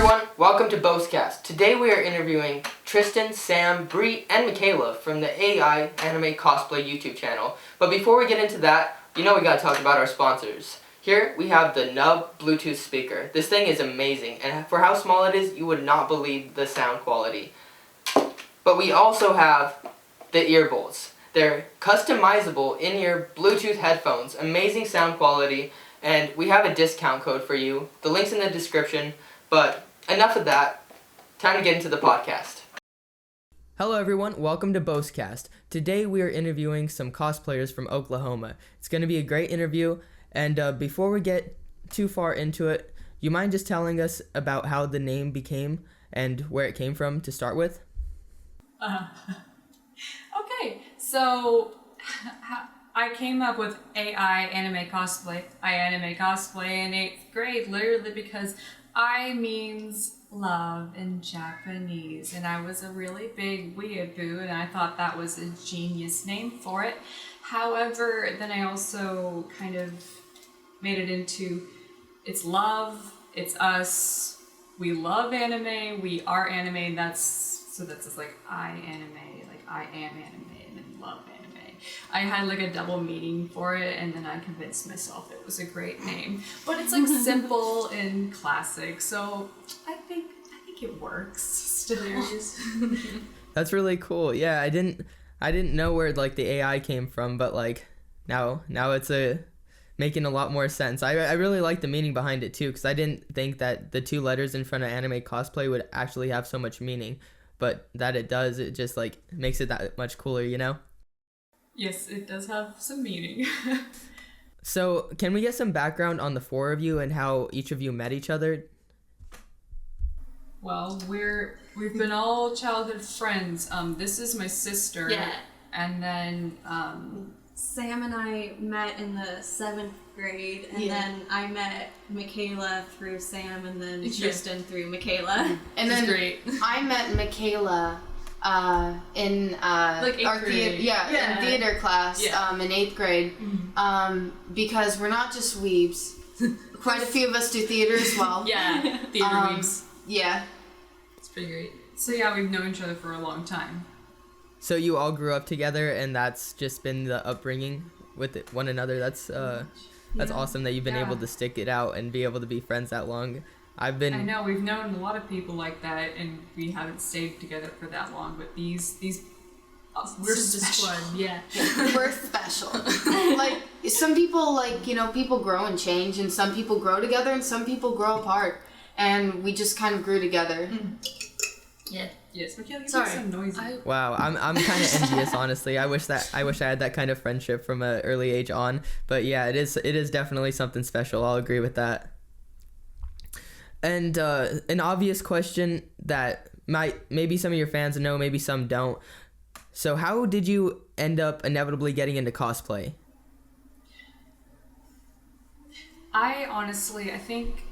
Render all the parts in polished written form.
everyone, welcome to Boast-Cast. Today we are interviewing Tristan, Sam, Bree, and Michaela from the AiAnimeCosplay YouTube channel. But before we get into that, we gotta talk about our sponsors. Here we have the Nub Bluetooth speaker. This thing is amazing, and for how small it is, you would not believe the sound quality. But we also have the earbuds. They're customizable in-ear Bluetooth headphones, amazing sound quality, and we have a discount code for you. The link's in the description, but enough of that. Time to get into the podcast. Hello everyone, welcome to Boast-Cast. Today we are interviewing some cosplayers from Oklahoma. It's going to be a great interview, and before we get too far into it, you mind just telling us about how the name became and where it came from to start with? Okay, so I came up with AiAnimeCosplay, AiAnimeCosplay in 8th grade, literally because I means love in Japanese, and I was a really big weeaboo, and I thought that was a genius name for it. However, then I also kind of made it into it's love, it's us, we love anime, we are anime, that's just like AiAnime, like I am anime, and then love anime. I had like a double meaning for it, and then I convinced myself it was a great name. But it's like simple and classic, so I think it works still. That's really cool. Yeah, I didn't know where like the AI came from, but like now it's making a lot more sense. I really like the meaning behind it too, because I didn't think that the two letters in front of anime cosplay would actually have so much meaning, but that it does. It just like makes it that much cooler, you know? Yes, it does have some meaning. So, can we get some background on the four of you and how each of you met each other? Well, we've been all childhood friends. This is my sister. Yeah. And then Sam and I met in the 7th grade, and then I met Michaela through Sam, and then Tristan through Michaela. And then great. I met Michaela in like our grade. in theater class in 8th grade, because we're not just weebs. Quite a few of us do theater as well. Yeah, theater weebs. Yeah. It's pretty great. So yeah, we've known each other for a long time. So you all grew up together, and that's just been the upbringing with one another. That's awesome that you've been able to stick it out and be able to be friends that long. I know we've known a lot of people like that, and we haven't stayed together for that long. But these we're special. Yeah, we're special. Like some people, people grow and change, and some people grow together, and some people grow apart, and we just kind of grew together. Yeah. Yes, Michaela, you Sorry. make some noisy. Wow, I'm kind of envious, honestly. I wish I had that kind of friendship from an early age on. But yeah, it is definitely something special. I'll agree with that. And an obvious question that maybe some of your fans know, maybe some don't. So how did you end up inevitably getting into cosplay? I think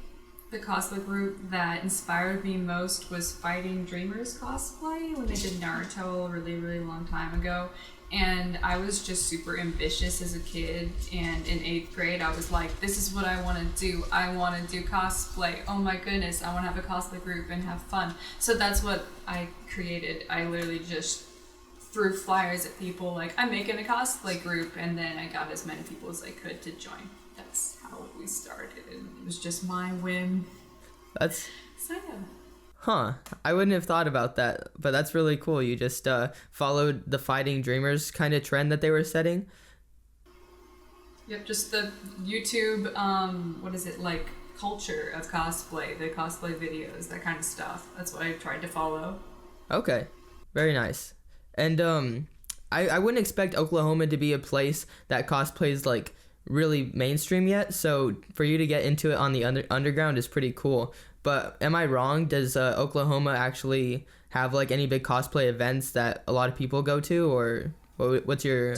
the cosplay group that inspired me most was Fighting Dreamers Cosplay when they did Naruto a really, really long time ago. And I was just super ambitious as a kid, and in 8th grade I was like, this is what I want to do. I want to do cosplay. Oh my goodness, I want to have a cosplay group and have fun. So that's what I created. I literally just threw flyers at people like, I'm making a cosplay group, and then I got as many people as I could to join. That's how we started, and it was just my whim. So yeah. Huh. I wouldn't have thought about that, but that's really cool. You just followed the Fighting Dreamers kind of trend that they were setting? Yep, just the YouTube, culture of cosplay, the cosplay videos, that kind of stuff. That's what I tried to follow. Okay. Very nice. And I wouldn't expect Oklahoma to be a place that cosplays like really mainstream yet, so for you to get into it on the underground is pretty cool. But am I wrong? Does Oklahoma actually have like any big cosplay events that a lot of people go to, or what's your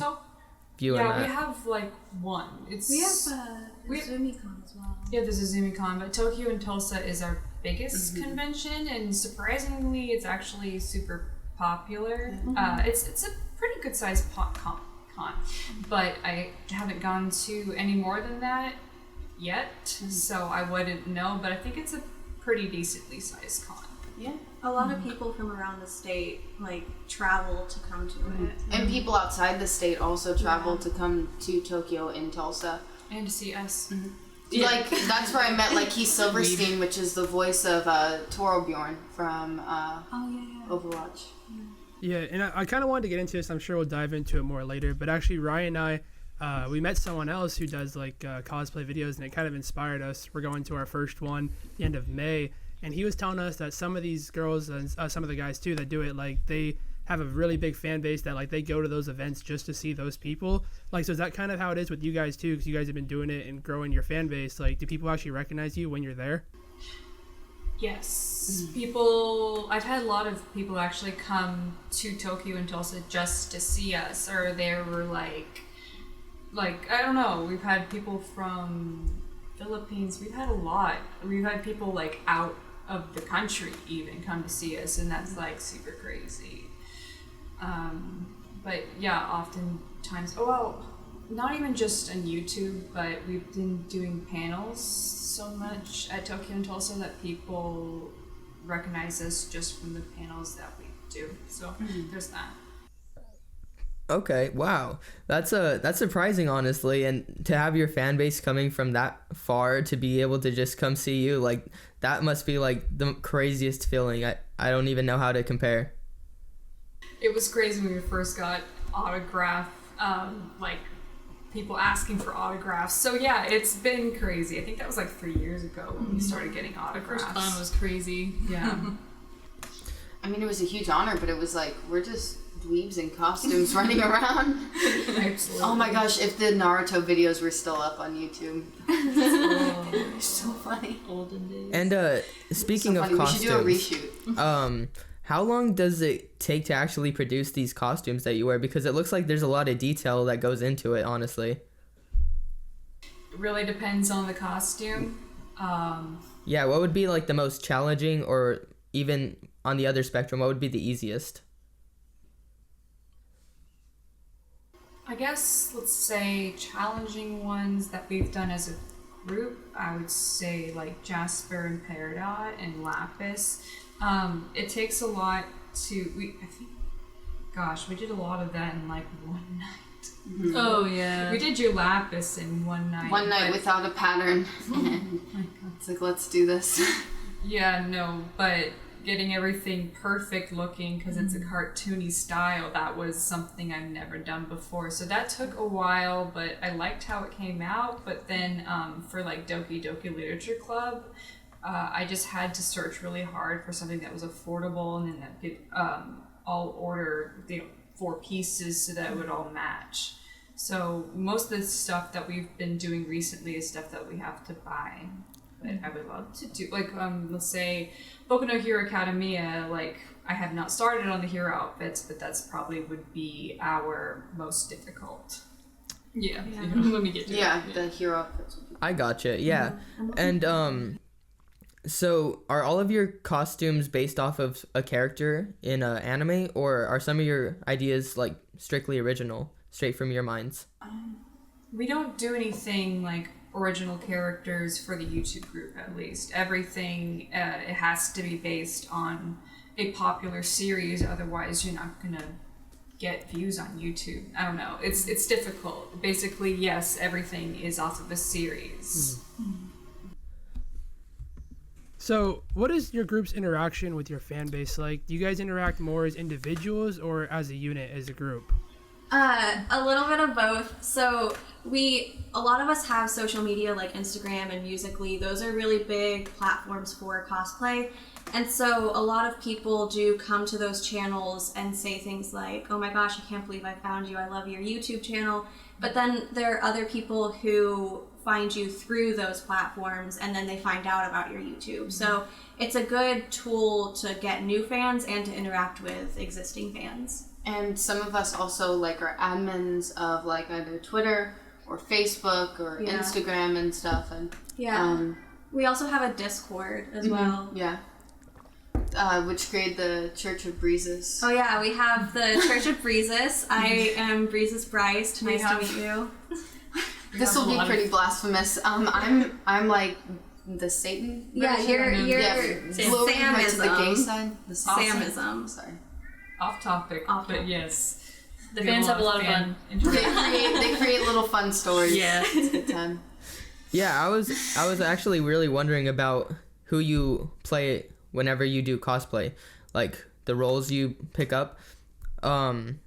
view on that? Yeah, we have like one. We have ZumiCon as well. Yeah, there's a ZumiCon, but Tokyo and Tulsa is our biggest convention, and surprisingly, it's actually super popular. It's a pretty good sized con, but I haven't gone to any more than that yet, so I wouldn't know. But I think it's a pretty decently sized con. Yeah. A lot of people from around the state like travel to come to it. And people outside the state also travel to come to Tokyo in Tulsa. And to see us. Like, that's where I met, like, Keith Silverstein, which is the voice of Torbjorn from Overwatch. Yeah, and I kind of wanted to get into this. I'm sure we'll dive into it more later. But actually, Ryan and I, we met someone else who does, like, cosplay videos, and it kind of inspired us. We're going to our first one at the end of May. And he was telling us that some of these girls and some of the guys too that do it, like they have a really big fan base that like they go to those events just to see those people. Like, so is that kind of how it is with you guys too? Because you guys have been doing it and growing your fan base. Like, do people actually recognize you when you're there? Yes. I've had a lot of people actually come to Tokyo and Tulsa just to see us, or they were like, I don't know, we've had people from Philippines, we've had a lot. We've had people like out of the country even come to see us, and that's like super crazy. But yeah, oftentimes, not even just on YouTube, but we've been doing panels so much at Tokyo and Tulsa that people recognize us just from the panels that we do. So there's that. Okay, wow. That's surprising, honestly, and to have your fan base coming from that far to be able to just come see you, like, that must be like the craziest feeling. I don't even know how to compare. It was crazy when we first got autograph, like people asking for autographs. So yeah, it's been crazy. I think that was like 3 years ago when we started getting autographs. The first con was crazy. Yeah. I mean, it was a huge honor, but it was like, we're just dweebs in costumes running around. Absolutely. Oh my gosh, if the Naruto videos were still up on YouTube. They're so funny. Olden days. And speaking So of funny. costumes, We should do a reshoot. How long does it take to actually produce these costumes that you wear? Because it looks like there's a lot of detail that goes into it, honestly. It really depends on the costume. Yeah, what would be like the most challenging, or even on the other spectrum, what would be the easiest? I guess, let's say, challenging ones that we've done as a group, I would say like Jasper and Peridot and Lapis. It takes a lot to, we did a lot of that in like one night. Oh yeah. We did your Lapis in one night. One night without a pattern. And it's like, let's do this. Yeah, no, but getting everything perfect looking because it's a cartoony style, that was something I've never done before. So that took a while, but I liked how it came out. But then for like Doki Doki Literature Club, I just had to search really hard for something that was affordable, and then that could all order 4 pieces so that it would all match. So most of the stuff that we've been doing recently is stuff that we have to buy. But I would love to do, like, let's say, Boku no Hero Academia, like, I have not started on the hero outfits, but that's probably would be our most difficult. Yeah. Let me get to it. The hero outfits. I gotcha, yeah. And, so are all of your costumes based off of a character in an anime, or are some of your ideas, like, strictly original, straight from your minds? We don't do anything, like, original characters for the YouTube group, at least. Everything, it has to be based on a popular series, otherwise you're not gonna get views on YouTube. I don't know, it's difficult. Basically, yes, everything is off of a series. So what is your group's interaction with your fan base like? Do you guys interact more as individuals or as a unit, as a group? A little bit of both. So a lot of us have social media like Instagram and Musical.ly. Those are really big platforms for cosplay. And so a lot of people do come to those channels and say things like, oh my gosh, I can't believe I found you. I love your YouTube channel. But then there are other people who find you through those platforms, and then they find out about your YouTube. So it's a good tool to get new fans and to interact with existing fans. And some of us also like are admins of like either Twitter or Facebook or Instagram and stuff. And we also have a Discord as well. Yeah. Which created the Church of Breezes. Oh yeah, we have the Church of Breezes. I am Breezes Bryce. Nice to meet you. This will be pretty blasphemous. I'm like the Satan. Yeah, version? you're glowing parts of the gay Samism. side. The Samism. Sorry. Off topic, but yes. The fans have a lot of fun. They create little fun stories. Yeah. It's a good time. Yeah, I was actually really wondering about who you play whenever you do cosplay, like the roles you pick up, and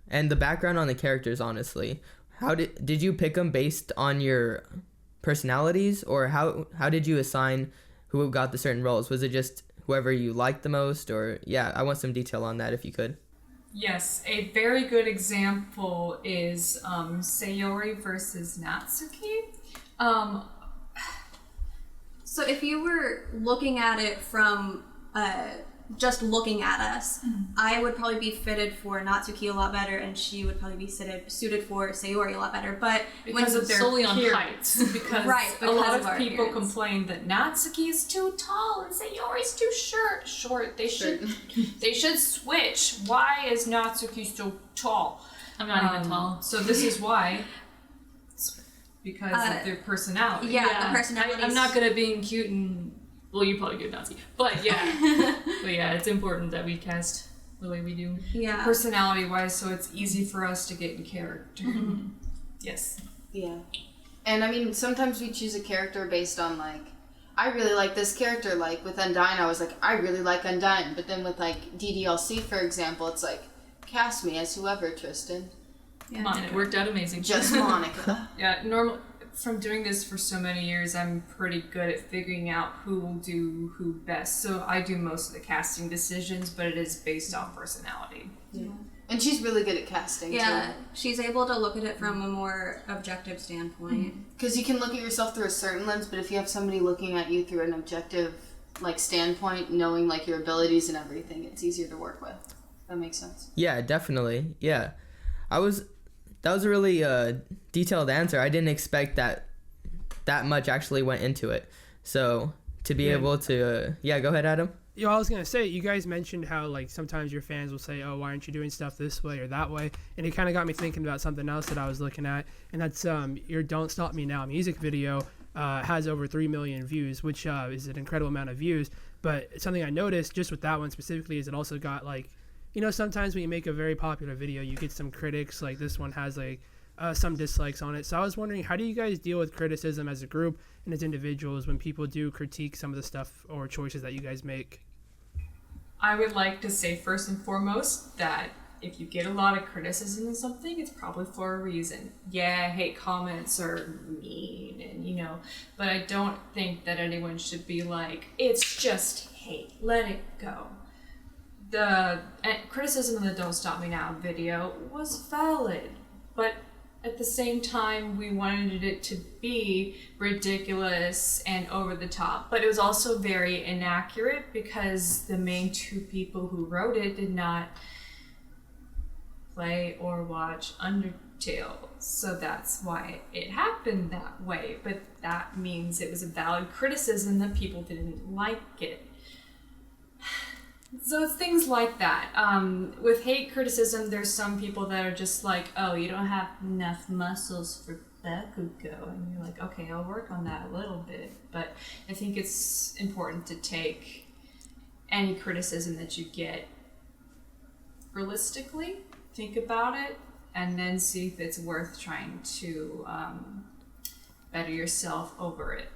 the background on the characters. Honestly, how did you pick them based on your personalities, or how did you assign who got the certain roles? Was it just whoever you liked the most, or yeah? I want some detail on that if you could. Yes, a very good example is Sayori versus Natsuki. So if you were looking at it from just looking at us, I would probably be fitted for Natsuki a lot better, and she would probably be suited for Sayori a lot better. But because of their solely on appearance. height. Because, Right, a because lot of of our people appearance. complain that Natsuki is too tall and Sayori's too short. They should switch. Why is Natsuki so tall? I'm not even tall. So this is why. Because of their personality. yeah, the personalities. I'm not good at being cute and, well, you're probably good at Nazi. But yeah. But yeah, it's important that we cast the way we do. Yeah. Personality wise, so it's easy for us to get in character. Yes. Yeah. And I mean, sometimes we choose a character based on like, I really like this character. Like with Undyne, I was like, I really like Undyne. But then with like DDLC, for example, it's like, cast me as whoever, Tristan. Come on, it worked out amazing. Just Monica. Yeah, from doing this for so many years, I'm pretty good at figuring out who will do who best. So I do most of the casting decisions, but it is based on personality. Yeah. And she's really good at casting, Yeah, too. she's able to look at it from a more objective standpoint. Because you can look at yourself through a certain lens, but if you have somebody looking at you through an objective, like, standpoint, knowing, like, your abilities and everything, it's easier to work with. That makes sense. Yeah, definitely. Yeah, that was a really detailed answer. I didn't expect that much actually went into it. So to be able to, go ahead, Adam. You know, I was gonna say, you guys mentioned how like sometimes your fans will say, "Oh, why aren't you doing stuff this way or that way?" And it kind of got me thinking about something else that I was looking at, and that's your "Don't Stop Me Now" music video has over 3 million views, which is an incredible amount of views. But something I noticed just with that one specifically is it also got like, you know, sometimes when you make a very popular video, you get some critics. Like this one has like some dislikes on it. So I was wondering, how do you guys deal with criticism as a group and as individuals when people do critique some of the stuff or choices that you guys make? I would like to say first and foremost that if you get a lot of criticism in something, it's probably for a reason. Yeah, hate comments are mean and, you know, but I don't think that anyone should be like, it's just hate, let it go. The criticism of the Don't Stop Me Now video was valid, but at the same time, we wanted it to be ridiculous and over the top. But it was also very inaccurate because the main two people who wrote it did not play or watch Undertale. So that's why it happened that way. But that means it was a valid criticism that people didn't like it. So it's things like that. With hate criticism, there's some people that are just like, oh, you don't have enough muscles for Bakugo. And you're like, okay, I'll work on that a little bit. But I think it's important to take any criticism that you get realistically, think about it, and then see if it's worth trying to better yourself over it.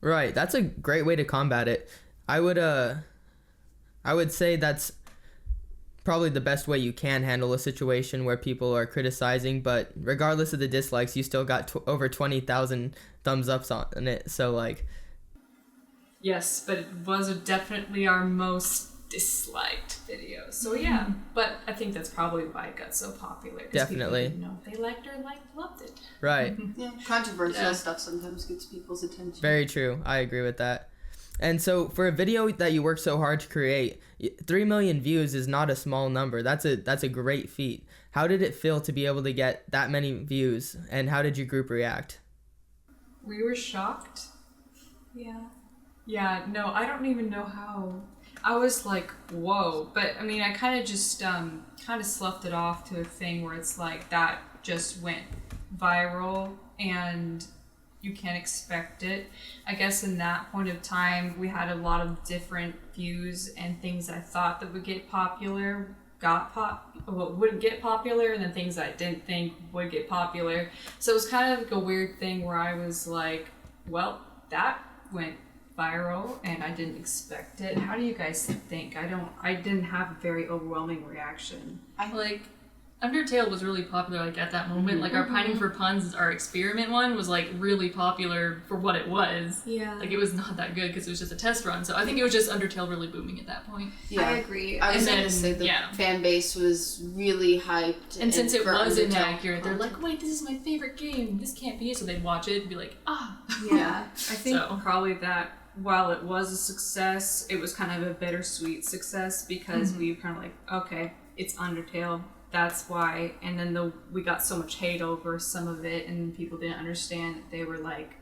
Right, that's a great way to combat it. I would say that's probably the best way you can handle a situation where people are criticizing, but regardless of the dislikes, you still got over 20,000 thumbs ups on it. So like, yes, but it was definitely our most disliked video. So yeah, but I think that's probably why it got so popular. Definitely. People didn't know if they liked or loved it. Right. Yeah, controversial stuff sometimes gets people's attention. Very true. I agree with that. And so for a video that you worked so hard to create, 3 million views is not a small number. That's a great feat. How did it feel to be able to get that many views, and how did your group react? We were shocked. Yeah. Yeah, no, I don't even know how. I was like, whoa. But I mean, I kind of just kind of sloughed it off to a thing where it's like that just went viral, and you can't expect it. I guess in that point of time, we had a lot of different views, and things I thought that would get popular wouldn't get popular, and then things I didn't think would get popular. So it was kind of like a weird thing where I was like, well, that went viral and I didn't expect it. How do you guys think? I didn't have a very overwhelming reaction. Undertale was really popular like at that moment. Like our Pining for Puns, our experiment one was like really popular for what it was. Yeah. Like it was not that good because it was just a test run. So I think it was just Undertale really booming at that point. Yeah. I agree. I was And going to say the yeah. fan base was really hyped. And since it for was Undertale inaccurate, they're content. like, wait, this is my favorite game. This can't be it. So they'd watch it and be like, ah. Yeah. I think So- probably that while it was a success, it was kind of a bittersweet success because we kind of like, okay, it's Undertale. That's why. And then we got so much hate over some of it, and people didn't understand. They were like,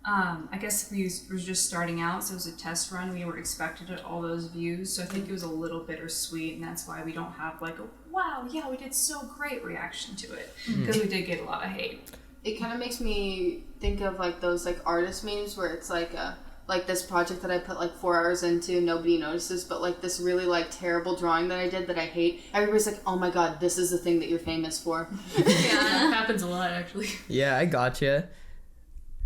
I guess we were just starting out, so it was a test run. We were expected all those views, so I think it was a little bittersweet, and that's why we don't have like a wow, yeah, we did so great reaction to it, because we did get a lot of hate. It kind of makes me think of like those like artist memes where it's like this project that I put like 4 hours into, nobody notices, but like this really like terrible drawing that I did that I hate. Everybody's like, oh my god, this is the thing that you're famous for. That happens a lot, actually. Yeah, I gotcha.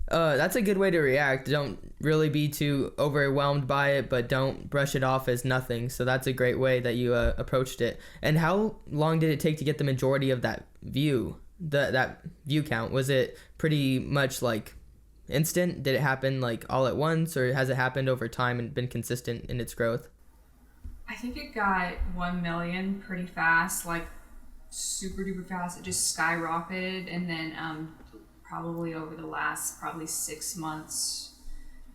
That's a good way to react. Don't really be too overwhelmed by it, but don't brush it off as nothing. So that's a great way that you approached it. And how long did it take to get the majority of that view, that view count? Was it pretty much like instant? Did it happen like all at once, or has it happened over time and been consistent in its growth? I think it got 1 million pretty fast, like super duper fast. It just skyrocketed, and then probably over the last 6 months,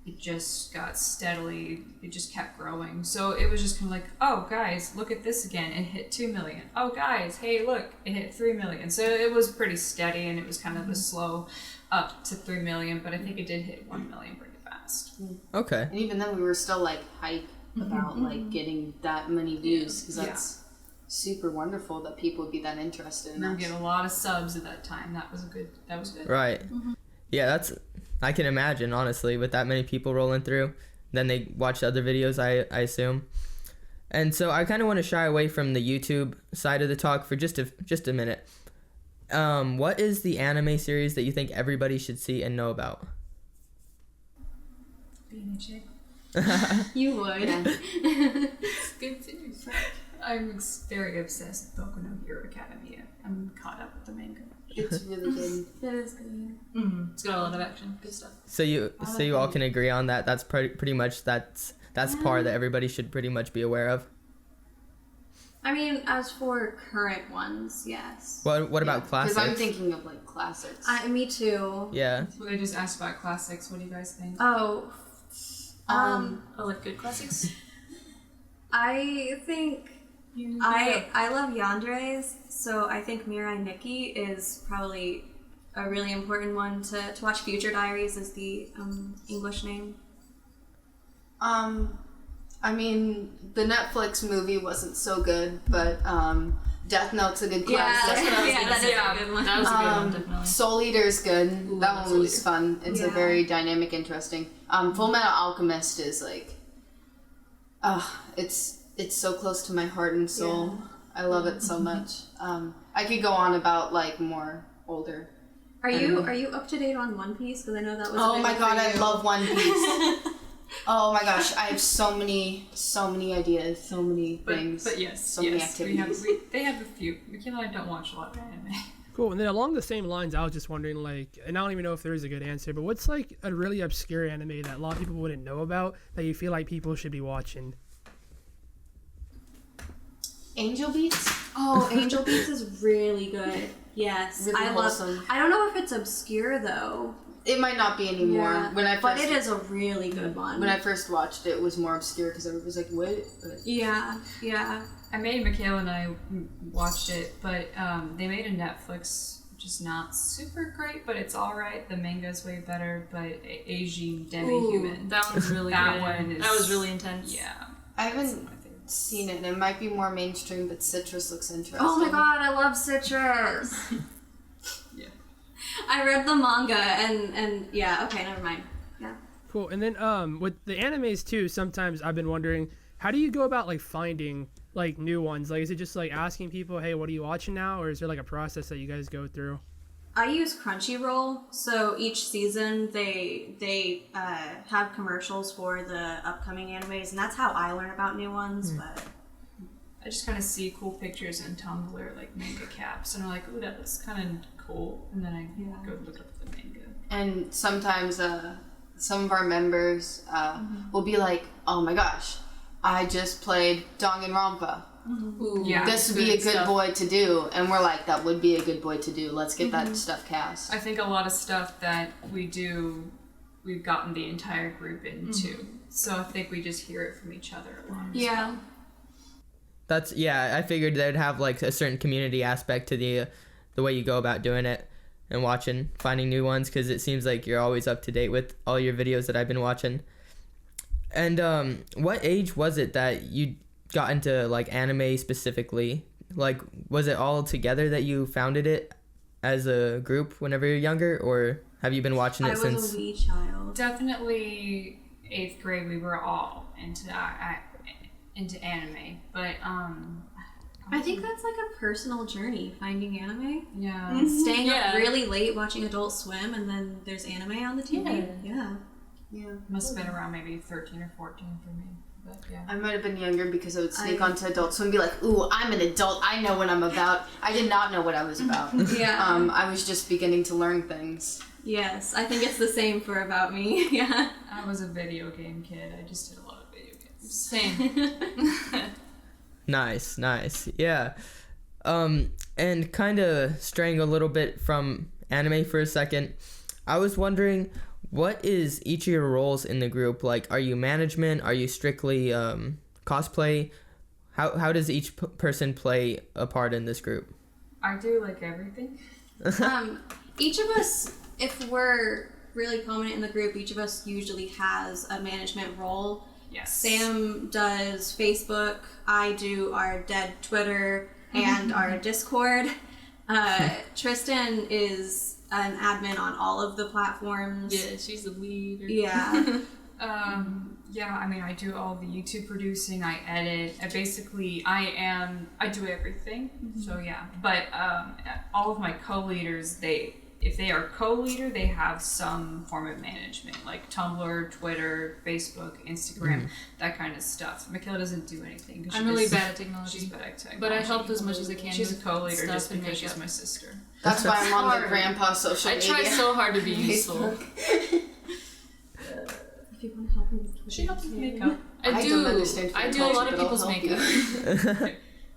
it just got steadily, it just kept growing. So it was just kind of like, oh guys, look at this again, it hit 2 million. Oh guys, hey look, it hit 3 million. So it was pretty steady, and it was kind of a slow up to 3 million, but I think it did hit 1 million pretty fast. Okay. And even then we were still like hype about like getting that many views, because that's super wonderful that people would be that interested in We us. get a lot of subs at that time. That was good. Right. Yeah, I can imagine, honestly, with that many people rolling through. Then they watch other videos, I assume. And so I kind of want to shy away from the YouTube side of the talk for just a minute. What is the anime series that you think everybody should see and know about? Being a chick. You would. It's good series. I'm very obsessed with Boku no Hero Academia. I'm caught up with the manga. It's really good. That is good. It's got a lot of action. Good stuff. So you all can agree on that. That's pretty much that's par that everybody should pretty much be aware of. I mean, as for current ones, yes. What about classics? Because I'm thinking of like classics. Me too. Yeah. Well, I just asked about classics. What do you guys think? Oh. I like good classics. I think I love yandere's, so I think Mirai Nikki is probably a really important one to watch. Future Diaries is the English name. I mean, the Netflix movie wasn't so good, but Death Note's a good classic. That is a good one. That was a good one, definitely. Soul Eater's good. Ooh, That one Soul was Eater. fun. It's a Yeah. very dynamic, interesting. Full Metal Alchemist is like, it's so close to my heart and soul. I love it so much. I could go on about like more older. Are you up to date on One Piece? Because I know that was. Oh a big my one god, for I you. love One Piece. Oh my gosh, I have so many ideas, so many things. But yes, so many activities. They have a few. Michaela and I don't watch a lot of anime. Cool. And then along the same lines, I was just wondering, like, and I don't even know if there is a good answer, but what's like a really obscure anime that a lot of people wouldn't know about that you feel like people should be watching? Angel Beats? Oh, Angel Beats is really good. Yes, Really I wholesome. love. I don't know if it's obscure though. It might not be anymore. Yeah, When I but first, it is a really good one. when I first watched it, it was more obscure because everybody was like, "What?" But Yeah. I made Michaela and I watched it, but they made a Netflix, which is not super great, but it's alright. The manga's way better, but Asian Demi-Human. That one's really That good. one is- That was really intense. Yeah. I That's haven't my favorite. seen it. It might be more mainstream, but Citrus looks interesting. Oh my god, I love citrus. I read the manga and yeah, okay, never mind. Yeah. Cool. And then with the animes too, sometimes I've been wondering, how do you go about like finding like new ones? Like, is it just like asking people, hey, what are you watching now, or is there like a process that you guys go through? I use Crunchyroll, so each season they have commercials for the upcoming animes, and that's how I learn about new ones. But I just kind of see cool pictures in Tumblr, like manga caps, and I'm like, ooh, that looks kind of cool, and then I go look up the manga. And sometimes some of our members will be like, oh my gosh, I just played Danganronpa. Ooh, yeah, this would be a good stuff. boy to do. And we're like, that would be a good boy to do. Let's get that stuff cast. I think a lot of stuff that we do, we've gotten the entire group into. So I think we just hear it from each other a lot. yeah. That's I figured they'd have like a certain community aspect to the way you go about doing it and finding new ones, because it seems like you're always up to date with all your videos that I've been watching. And what age was it that you got into like anime specifically? Like, was it all together that you founded it as a group whenever you're younger, or have you been watching it since? I was a wee child. Definitely 8th grade, we were all into anime, but I think that's like a personal journey, finding anime. yeah, Staying Yeah. up really late watching Adult Swim, and then there's anime on the TV. Yeah. must have been around maybe 13 or 14 for me. But yeah. I might have been younger because I would sneak onto Adult Swim and be like, ooh, I'm an adult. I know what I'm about. I did not know what I was about. Yeah. I was just beginning to learn things. Yes, I think it's the same for About Me. Yeah. I was a video game kid. I just did a lot of video games. Same. Nice. Yeah. And kind of straying a little bit from anime for a second, I was wondering, what is each of your roles in the group? Like, are you management? Are you strictly cosplay? How does each person play a part in this group? I do like everything. Each of us, if we're really prominent in the group, each of us usually has a management role. Yes. Sam does Facebook, I do our dead Twitter and our Discord. Tristan is an admin on all of the platforms. Yeah, she's the lead. Yeah. Yeah, I mean, I do all the YouTube producing, I edit, I do everything, so yeah. But all of my co-leaders, if they are co-leader, they have some form of management, like Tumblr, Twitter, Facebook, Instagram, that kind of stuff. Michaela doesn't do anything. 'Cause I'm really bad at technology. She's bad at technology. But I helped as much as I can. She's a with co-leader stuff just and because she's makeup. my sister. That's why I'm on the hard. grandpa social I media. try so hard to be useful. If you want to help me with Twitter, She helps with you can. makeup. I don't do. understand I do Twitter a lot culture, of but people's I'll help makeup. you.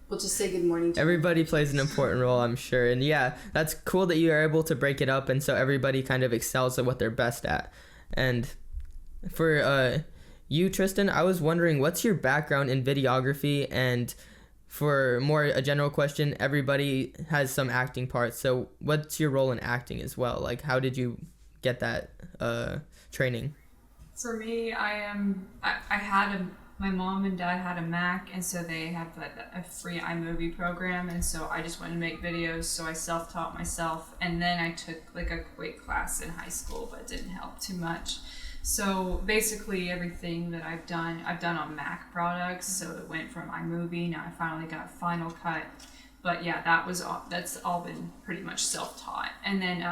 We'll just say good morning to Everybody plays an important role, I'm sure. And yeah, that's cool that you are able to break it up, and so everybody kind of excels at what they're best at. And for you, Tristan, I was wondering, what's your background in videography? And for more a general question, everybody has some acting parts, so what's your role in acting as well? Like, how did you get that training? For me, my mom and dad had a Mac, and so they had a free iMovie program, and so I just went to make videos, so I self-taught myself, and then I took like a quick class in high school, but it didn't help too much. So basically everything that I've done on Mac products, so it went from iMovie, now I finally got Final Cut, but yeah, that's all been pretty much self-taught. And then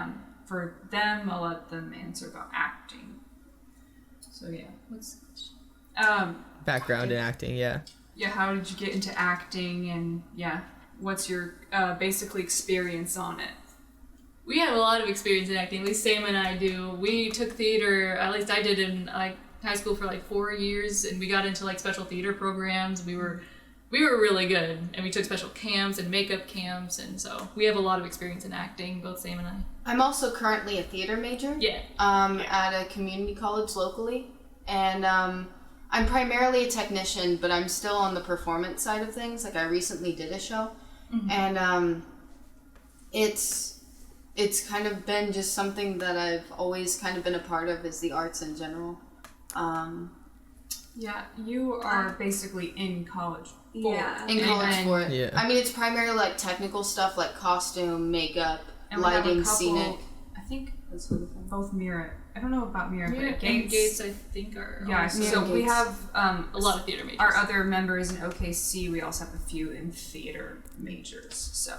for them, I'll let them answer about acting. So yeah, what's the question? Background in acting, yeah. Yeah, how did you get into acting, and yeah, what's your basically experience on it? We have a lot of experience in acting. At least Sam and I do. We took theater. At least I did in high school for 4 years, and we got into special theater programs. We were really good, and we took special camps and makeup camps, and so we have a lot of experience in acting, both Sam and I. I'm also currently a theater major. Yeah. At a community college locally, and I'm primarily a technician, but I'm still on the performance side of things. I recently did a show, and it's kind of been just something that I've always kind of been a part of, is the arts in general. Yeah, you are basically in college. Yeah. In college for it. Yeah. I mean, it's primarily technical stuff like costume, makeup, And we have a lighting, couple- scenic. I think both Mira. I don't know about Mira, Mira but and Gates, I think, are yeah. also- So we have a lot of theater majors. our other members in OKC. We also have a few in theater majors. So,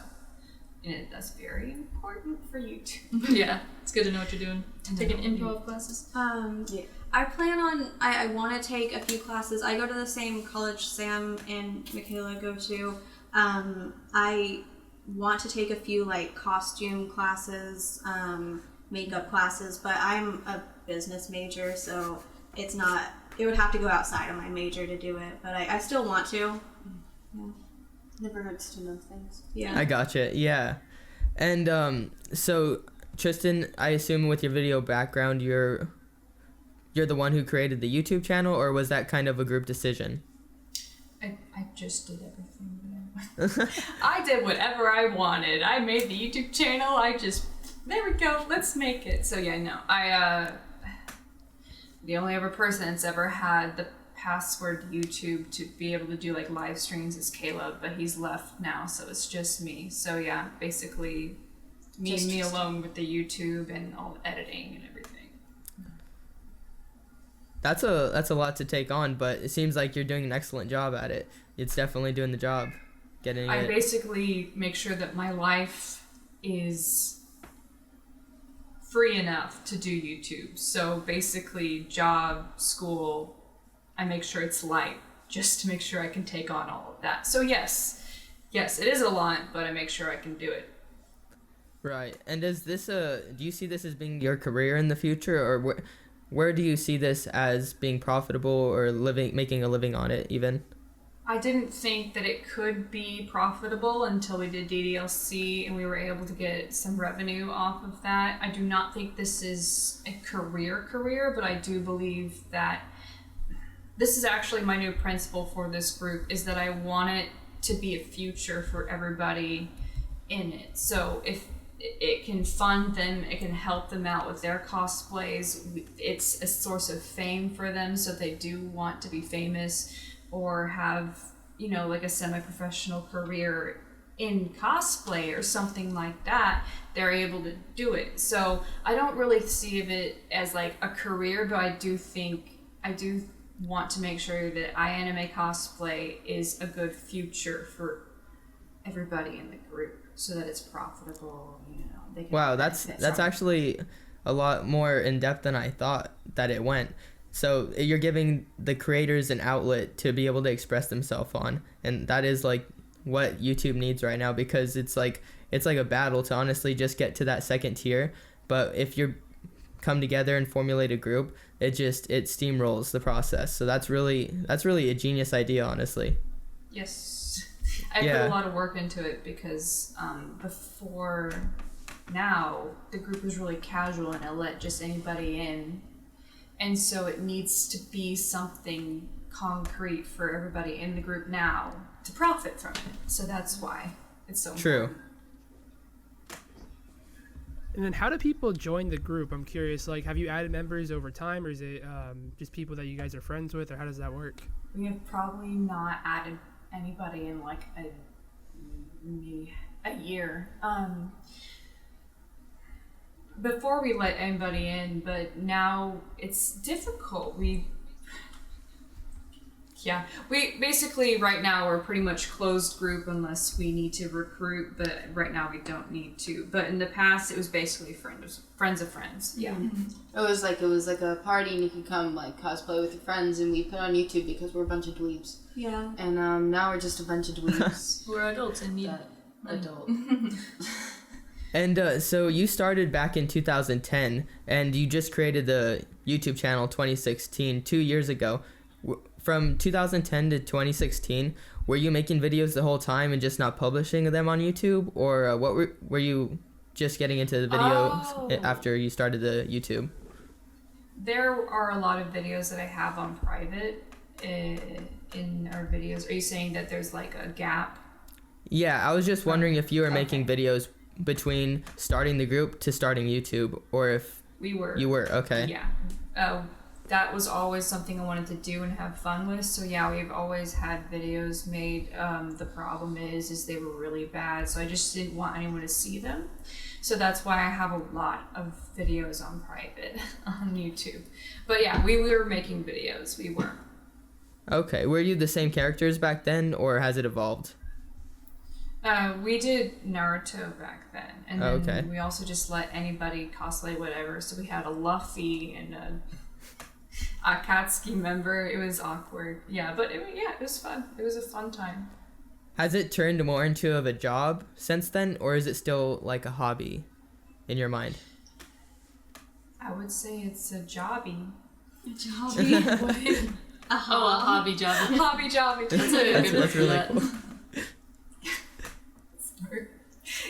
and that's very important for you too. Yeah, it's good to know what you're doing. Taking improv classes. I plan on. I want to take a few classes. I go to the same college Sam and Michaela go to. I want to take a few like costume classes, makeup classes, but I'm a business major, so it's not. It would have to go outside of my major to do it, but I still want to. Yeah. Never hurts to know things. Yeah. I gotcha. Yeah. And so Tristan, I assume with your video background, you're the one who created the YouTube channel, or was that kind of a group decision? I just did everything. I did whatever I wanted. I made the YouTube channel. There we go. Let's make it. So yeah, no. The only other person that's ever had the password YouTube to be able to do like live streams is Caleb, but he's left now, so it's just me. So yeah, basically me alone with the YouTube and all the editing and everything. That's a lot to take on, but it seems like you're doing an excellent job at it. It's definitely doing the job. I basically make sure that my life is free enough to do YouTube. So basically job, school, I make sure it's light just to make sure I can take on all of that. So yes, it is a lot, but I make sure I can do it. Right. And do you see this as being your career in the future, or where do you see this as being profitable or making a living on it even? I didn't think that it could be profitable until we did DDLC and we were able to get some revenue off of that. I do not think this is a career, but I do believe that this is actually my new principle for this group, is that I want it to be a future for everybody in it. So if it can fund them, it can help them out with their cosplays, it's a source of fame for them, so if they do want to be famous or have, like a semi-professional career in cosplay or something like that, they're able to do it. So I don't really see it as like a career, but I do want to make sure that AiAnimeCosplay is a good future for everybody in the group, so that it's profitable. They can Wow, that's actually a lot more in depth than I thought that it went. So you're giving the creators an outlet to be able to express themselves on, and that is like what YouTube needs right now, because it's like a battle to honestly just get to that second tier. But if you come together and formulate a group, it steamrolls the process. So that's really a genius idea, honestly. Yes, I put a lot of work into it, because before now the group was really casual and it let just anybody in. And so it needs to be something concrete for everybody in the group now to profit from it. So that's why it's so true. important. And then how do people join the group? I'm curious, like, have you added members over time, or is it just people that you guys are friends with, or how does that work? We have probably not added anybody in like a year. Before we let anybody in, but now it's difficult. We basically right now we're pretty much closed group unless we need to recruit, but right now we don't need to. But in the past it was basically friends of friends. Yeah. It was like a party and you could come like cosplay with your friends, and we put on YouTube because we're a bunch of dweebs. Yeah. And now we're just a bunch of dweebs. We're adults and need adult. And so you started back in 2010, and you just created the YouTube channel 2016, 2 years ago. From 2010 to 2016, were you making videos the whole time and just not publishing them on YouTube, or what were you just getting into the videos after you started the YouTube? There are a lot of videos that I have on private in our videos. Are you saying that there's like a gap? Yeah, I was just wondering if you were making videos between starting the group to starting YouTube, or if we were. You were, okay. Yeah. That was always something I wanted to do and have fun with. So yeah, we've always had videos made. The problem is they were really bad, so I just didn't want anyone to see them. So that's why I have a lot of videos on private on YouTube. But yeah, we were making videos. We were. Okay, were you the same characters back then, or has it evolved? We did Naruto back then, and then Okay. we also just let anybody cosplay whatever. So we had a Luffy and a Akatsuki member. It was awkward, yeah, but it was fun. It was a fun time. Has it turned more into of a job since then, or is it still like a hobby in your mind? I would say it's a jobby. Jobby. Oh, a hobby job. Hobby jobby. That's a good word That's for really that. cool.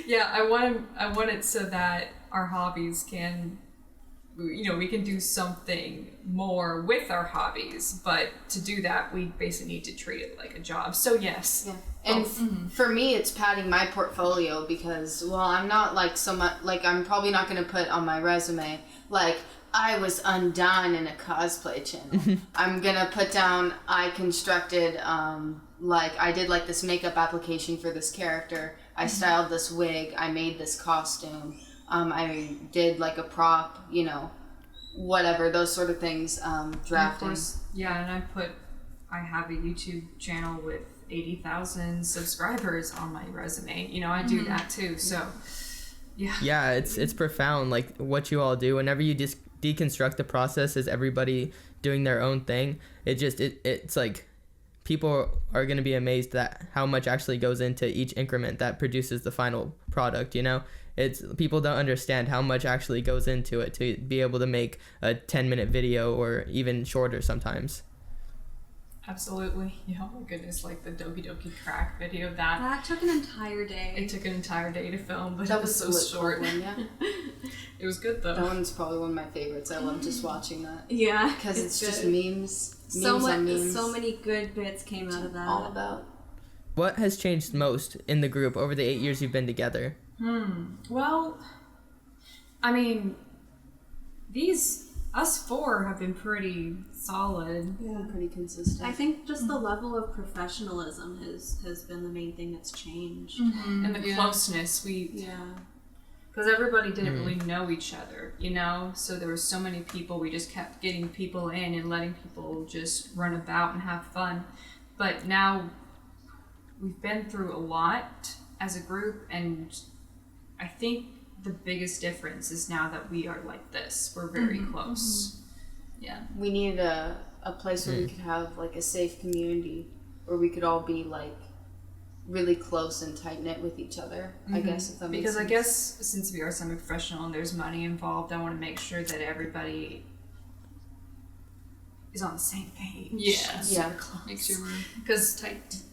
Yeah, I want it so that our hobbies can, we can do something more with our hobbies, but to do that, we basically need to treat it like a job. So yes. Yeah. And for me, it's padding my portfolio because, well, I'm not like so much, like I'm probably not going to put on my resume, like, I was undone in a cosplay channel. I'm going to put down, I constructed, like, I did like this makeup application for this character. I styled this wig. I made this costume. I did like a prop, whatever, those sort of things, drafting. And of course, yeah, and I have a YouTube channel with 80,000 subscribers on my resume. I do that too. So, yeah. Yeah, it's profound, like what you all do. Whenever you just deconstruct the process as everybody doing their own thing, it's like people are going to be amazed at how much actually goes into each increment that produces the final product. It's people don't understand how much actually goes into it to be able to make a 10-minute video or even shorter sometimes. Absolutely. Yeah, oh my goodness, like the Doki Doki Crack video, That took an entire day. it took an entire day to film, but That it was so the lip short. one, yeah. It was good though. That one's probably one of my favorites. I love just watching that. Yeah, Because it's just good. memes. So Memes on much, memes. so many good bits came out of that. All about. What has changed most in the group over the 8 years you've been together? Well, I mean, us four have been pretty solid. Yeah, pretty consistent. I think just the level of professionalism has been the main thing that's changed. And the closeness, Yeah. because everybody didn't really know each other, so there were so many people, we just kept getting people in and letting people just run about and have fun. But now we've been through a lot as a group, and I think the biggest difference is now that we are like this. We're very close. Yeah. We needed a place where we could have like a safe community where we could all be like really close and tight knit with each other. I guess if that makes Because sense. I guess since we are semi-professional and there's money involved, I want to make sure that everybody is on the same page. Yeah. Yeah. Make sure we're Because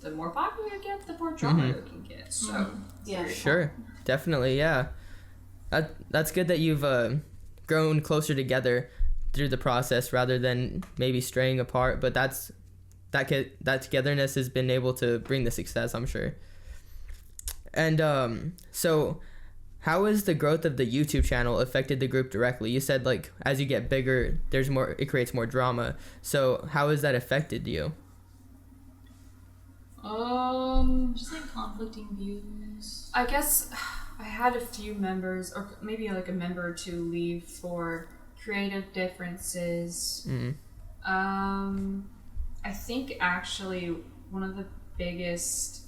the more popular you get, the more drama you can get. So Yeah. Sure, definitely, yeah. That's good that you've grown closer together through the process rather than maybe straying apart. But that togetherness has been able to bring the success, I'm sure. And so, how has the growth of the YouTube channel affected the group directly? You said like as you get bigger, it creates more drama. So how has that affected you? just like conflicting views. I guess I had a few members, or maybe like a member or two, leave for creative differences. I think actually one of the biggest,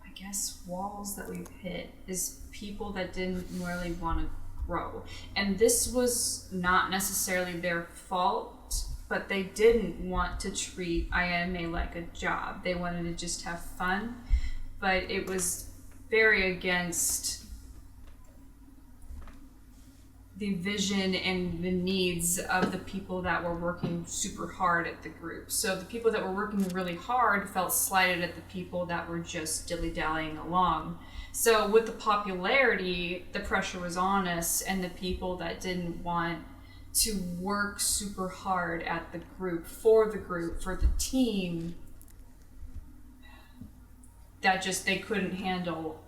I guess, walls that we've hit is people that didn't really want to grow. And this was not necessarily their fault, but they didn't want to treat AiAnime like a job. They wanted to just have fun, but it was very against the vision and the needs of the people that were working super hard at the group. So the people that were working really hard felt slighted at the people that were just dilly-dallying along. So with the popularity, the pressure was on us, and the people that didn't want to work super hard at the group, for the team, that just, they couldn't handle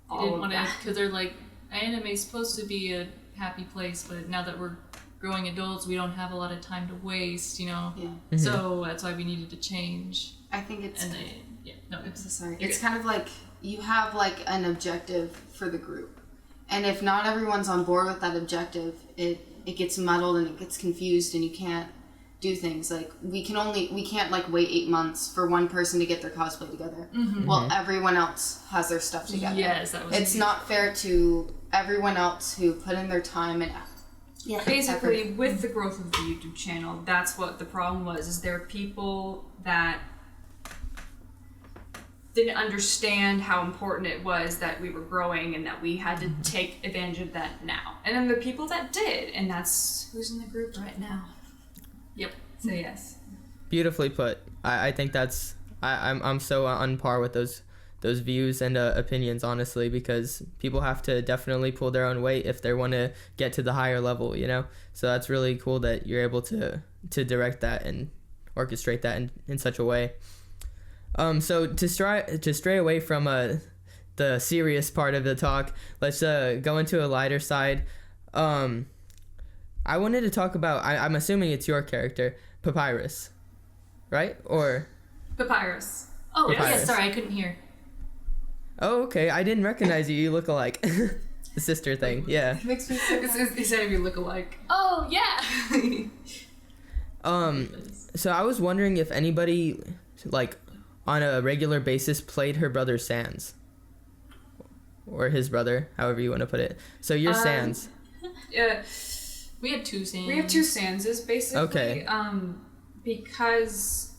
They all didn't of want to, that. because they're like, anime is supposed to be a happy place, but now that we're growing adults, we don't have a lot of time to waste, Yeah. So that's why we needed to change. I think it's. And they, yeah, no, I'm so sorry. You're It's good. kind of like you have like an objective for the group, And if not everyone's on board with that objective, it gets muddled and it gets confused, and you can't do things. Like, we can't like wait 8 months for one person to get their cosplay together while everyone else has their stuff together. Yes, that was It's not fair to everyone else who put in their time and Basically, with the growth of the YouTube channel, that's what the problem was, is there are people that didn't understand how important it was that we were growing and that we had to take advantage of that now. And then the people that did, and that's who's in the group right now. Yep. So yes. Beautifully put. I think that's I'm so on par with those views and opinions, honestly, because people have to definitely pull their own weight if they want to get to the higher level, you know. So that's really cool that you're able to direct that and orchestrate that in such a way. So to stray away from the serious part of the talk, let's go into a lighter side. I wanted to talk about, I'm assuming it's your character, Papyrus, right? Or Papyrus. Oh, Papyrus. yeah, sorry, I couldn't hear. Oh, okay. I didn't recognize you. You look alike. The sister thing. Yeah. makes me so He said if you look alike. Oh, yeah! So I was wondering if anybody, like, on a regular basis played her brother Sans. Or his brother, however you want to put it. So you're Sans. Yeah. We had 2 scenes. We have 2 Sanses, basically. Okay. Because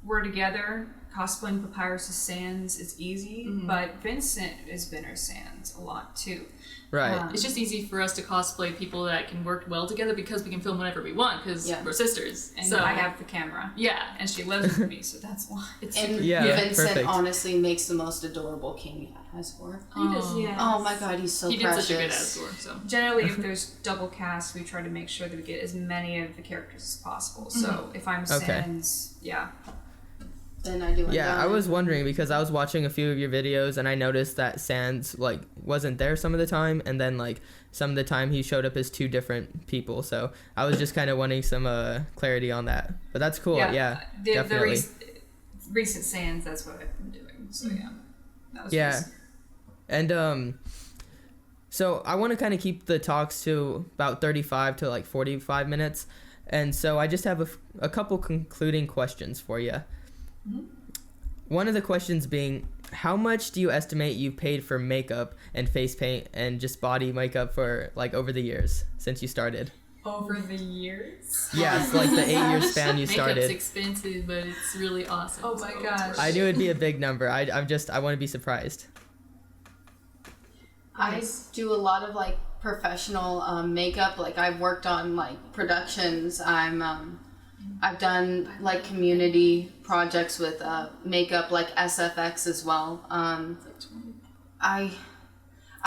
we're together, cosplaying Papyrus as Sans is easy, but Vincent has been our Sans a lot too. Right. It's just easy for us to cosplay people that can work well together because we can film whenever we want because we're sisters. And so I have the camera. Yeah. And she lives with me, so that's why. It's And super, Yeah, Vincent perfect. honestly makes the most adorable king Asgore. He does, Yeah. Oh my god, he's so he did precious. such a good Asgore, so. Generally, if there's double cast, we try to make sure that we get as many of the characters as possible. So if I'm Sans, Then I do. Yeah, I Undyne. was wondering because I was watching a few of your videos and I noticed that Sans like wasn't there some of the time, and then like some of the time he showed up as 2 different people. So I was just kind of wanting some clarity on that. But that's cool. Yeah, definitely. The recent Sans, that's what I've been doing. So that was Yeah. recent. And so I want to kind of keep the talks to about 35 to like 45 minutes. And so I just have a couple concluding questions for you. One of the questions being, how much do you estimate you've paid for makeup and face paint and just body makeup for like over the years since you started? Over the years? Yes, like the 8-year span you Makeup's started. expensive, but it's really awesome. Oh my so gosh. I knew it'd be a big number. I want to be surprised. I do a lot of like professional makeup. Like I've worked on like productions. I've done like community projects with makeup, like SFX as well. I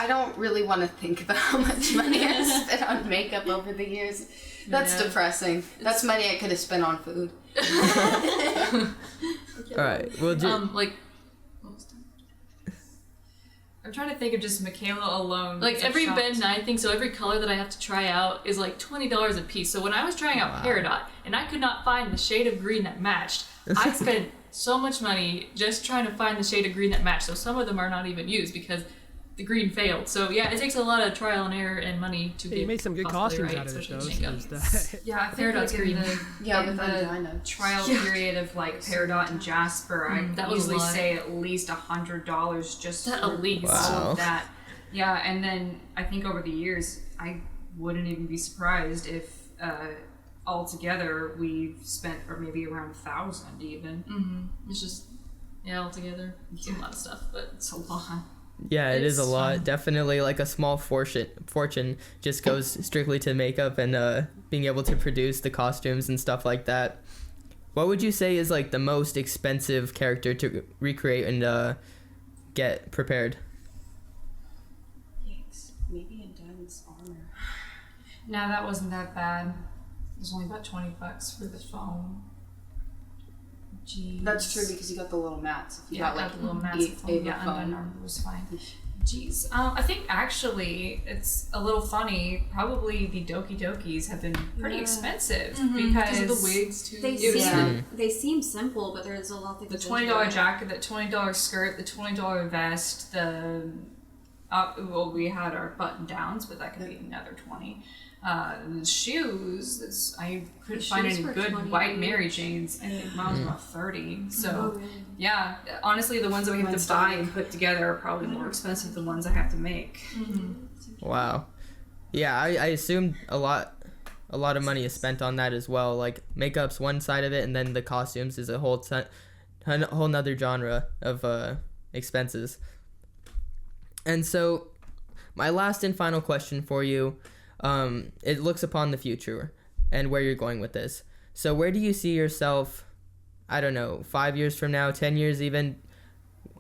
don't really want to think about how much money I spent on makeup over the years. That's depressing. That's money I could have spent on food. All right. Well, I'm trying to think of just Michaela alone. like because I'm every shocked. Ben 9 thing, so every color that I have to try out is like $20 a piece. So when I was trying out Peridot and I could not find the shade of green that matched, I spent so much money just trying to find the shade of green that matched. So some of them are not even used because the green failed. So yeah, it takes a lot of trial and error and money to get You made some good cosplay costumes right, out of it, though. especially makeup. Yeah, I think Peridot's like green. in with the Undyne. trial period of like Peridot and Jasper, I that was a easily lot. say at least $100 just At for least. all Wow. of that. Yeah, and then I think over the years, I wouldn't even be surprised if altogether we've spent or maybe around 1,000 even. It's just, altogether, it's a lot of stuff, but It's a lot. yeah, it is a It's lot. fun. Definitely like a small fortune just goes strictly to makeup and being able to produce the costumes and stuff like that. What would you say is like the most expensive character to recreate and get prepared? Thanks. Maybe Undyne's armor. No, that wasn't that bad. It was only about $20 for the phone. Jeez. That's true because you got the little mats. If you Yeah, got like the little massive phone. Ava Yeah, phone. Undyne armor was fine. Jeez. I think actually it's a little funny. Probably the Doki Dokis have been pretty expensive because because of the wigs too. They seem simple, but there's a lot that The goes into $20 it. jacket, the $20 skirt, the $20 vest, the Well, we had our button downs, but that could be another 20. Shoes, I couldn't find any good 20. white Mary Janes. I think mine was about 30. So, really? yeah, honestly, the ones that we have to buy and put together are probably more expensive than the ones I have to make. Wow. Yeah, I assumed a lot of money is spent on that as well. Like, makeup's one side of it, and then the costumes is a whole nother genre of expenses. And so, my last and final question for you, it looks upon the future and where you're going with this. So where do you see yourself, I don't know, 5 years from now, 10 years even?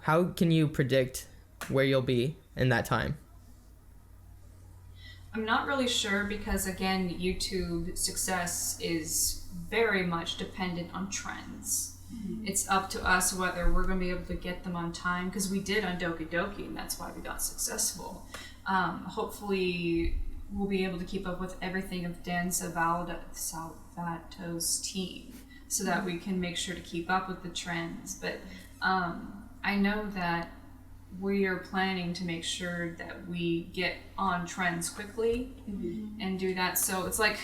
How can you predict where you'll be in that time? I'm not really sure because, again, YouTube success is very much dependent on trends. It's up to us whether we're going to be able to get them on time, because we did on Doki Doki, and that's why we got successful. Hopefully, we'll be able to keep up with everything of Dan Salvato's team so that we can make sure to keep up with the trends. But I know that we are planning to make sure that we get on trends quickly and do that. So it's like,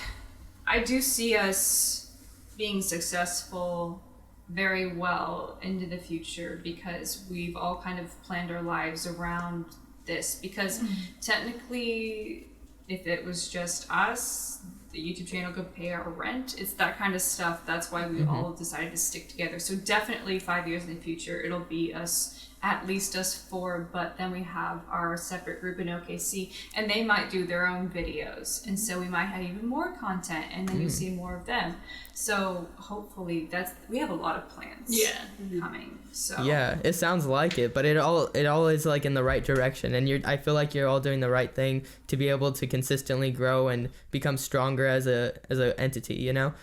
I do see us being successful very well into the future because we've all kind of planned our lives around this. Because technically, if it was just us, the YouTube channel could pay our rent. It's that kind of stuff. That's why we all decided to stick together. So definitely 5 years in the future, it'll be us, at least us four, but then we have our separate group in OKC, and they might do their own videos. And so we might have even more content, and then you see more of them. So hopefully we have a lot of plans coming. So Yeah, it sounds like it, but it all is like in the right direction, and I feel like you're all doing the right thing to be able to consistently grow and become stronger as a entity, you know.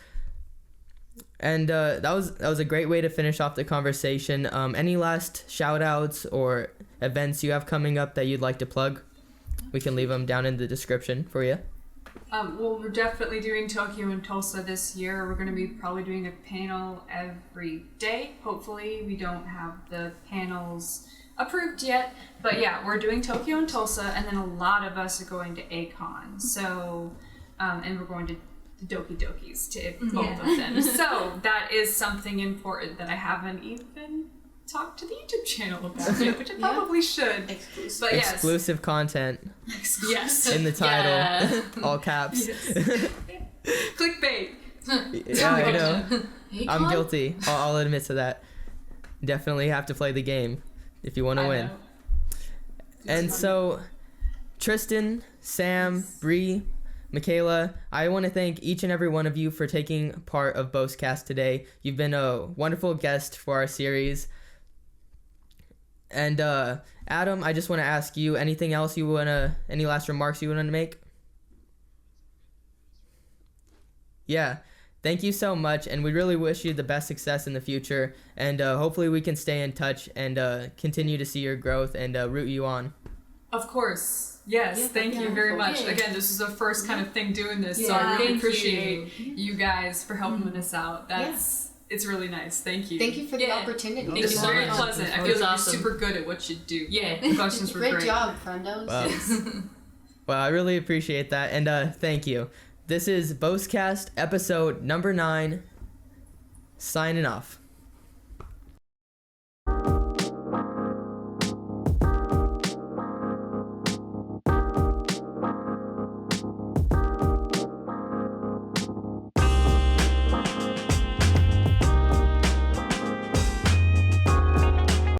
And that was a great way to finish off the conversation. Any last shout outs or events you have coming up that you'd like to plug? We can leave them down in the description for you. Well, we're definitely doing Tokyo and Tulsa this year. We're going to be probably doing a panel every day. Hopefully, we don't have the panels approved yet. But yeah, we're doing Tokyo and Tulsa, and then a lot of us are going to ACON. So, and we're going to the Doki Dokis to both of them. So that is something important that I haven't even talked to the YouTube channel about yet, which I probably should. Exclusive. But yes. Exclusive content Yes. in the title, all caps. Clickbait. Yeah, I know. I'm guilty. I'll admit to that. Definitely have to play the game if you want to win. And so, Tristan, Sam, Bree, Michaela, I want to thank each and every one of you for taking part of Boast-Cast today. You've been a wonderful guest for our series. And Adam, I just want to ask you, any last remarks you want to make? Yeah, thank you so much, and we really wish you the best success in the future, and hopefully we can stay in touch and continue to see your growth and root you on. Of course. Yes, thank you very much. Again, this is the first kind of thing doing this, so I really appreciate you guys for helping us out. It's really nice. Thank you. Thank you for the opportunity. This is very much. pleasant. I feel like you're super good at what you do. Yeah. The questions were great. Great job, friendos. Wow. Well, I really appreciate that, and thank you. This is Boast-Cast episode number 9. Signing off.